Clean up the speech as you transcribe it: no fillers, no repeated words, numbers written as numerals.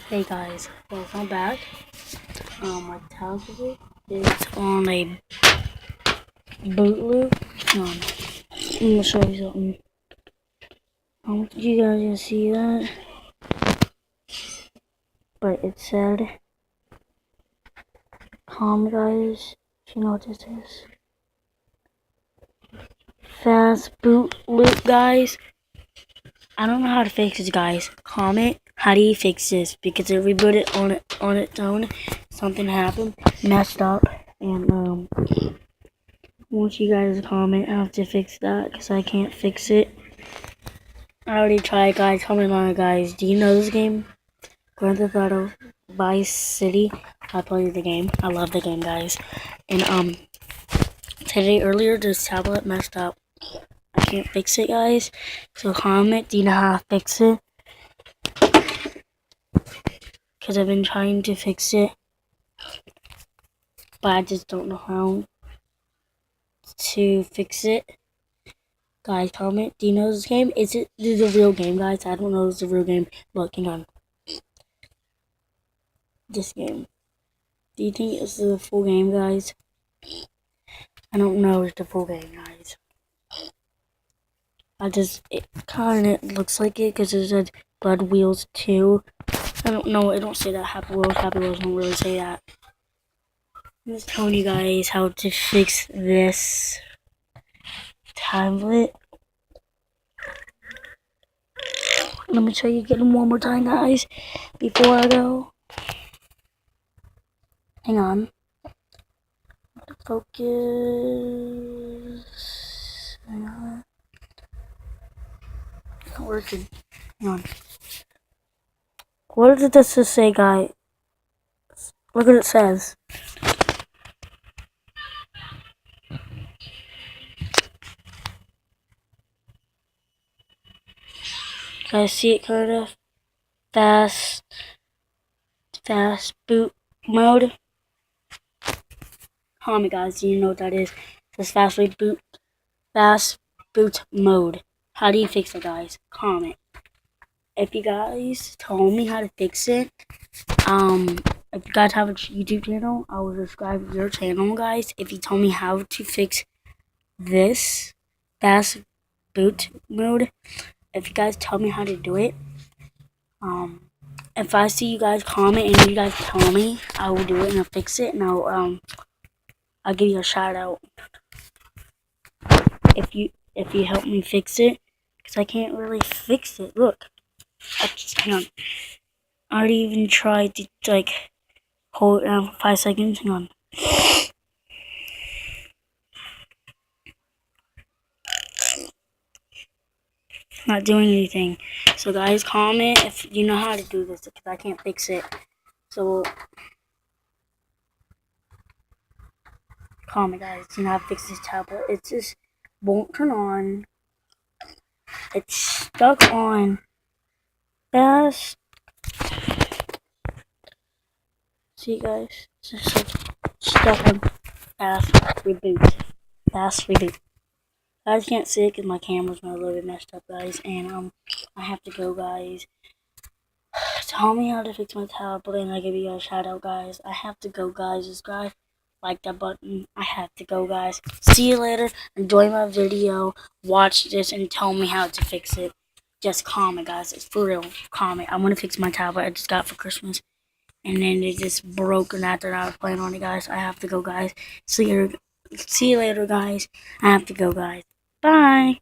Hey guys, welcome back. My tablet is on a boot loop. I'm gonna show you something. I don't think you guys can see that, but it said, guys, if you know what this is. Fast boot loop, guys. I don't know how to fix this, guys. Comment, how do you fix this? Because it rebooted on its own. Something happened, messed up, and want you guys to comment how to fix that, because I can't fix it. I already tried, guys. Comment on it, guys. Do you know this game? Grand Theft Auto Vice City. I played the game. I love the game, guys. And today earlier this tablet messed up. I can't fix it, guys. So comment. Do you know how to fix it? Because I've been trying to fix it, but I just don't know how to fix it. Guys, comment. Do you know this game? This is a real game, guys. I don't know if it's a real game. Look, hang on. This game. Do you think it's the full game, guys? I don't know it's the full game, guys. It kind of looks like it because it said Blood Wheels 2. I don't know. I don't say that. Happy Wheels don't really say that. I'm just telling you guys how to fix this tablet. Let me show you again one more time, guys, before I go. Hang on. Focus. Hang on. It's not working. Hang on. What did this say, guys? Look what it says. Guys, see it kind of fast boot mode. Comment, guys, do you know what that is? It says fast boot mode. How do you fix it, guys? Comment. If you guys told me how to fix it, if you guys have a YouTube channel, I will subscribe to your channel, guys. If you told me how to fix this fast boot mode, if you guys tell me how to do it, if I see you guys comment and you guys tell me, I will do it and I'll fix it, and I'll give you a shout out if you help me fix it, because I can't really fix it. Look, hang on. I already even tried to hold it down for 5 seconds. Hang on. Not doing anything. So guys, comment if you know how to do this, because I can't fix it. So comment, guys, you know how to fix this tablet. It just won't turn on. It's stuck on fast. See, guys, it's just stuck on fast reboot. Fast reboot. I just can't see it because my camera's a little bit messed up, guys, and I have to go, guys. Tell me how to fix my tablet, and I give you guys a shout out, guys. I have to go, guys. Subscribe, like that button. I have to go, guys. See you later. Enjoy my video. Watch this and tell me how to fix it. Just comment, guys. It's for real. Comment. I want to fix my tablet I just got for Christmas, and then it just broke. And after I was playing on it, guys, I have to go, guys. See you later, guys. I have to go, guys. Bye.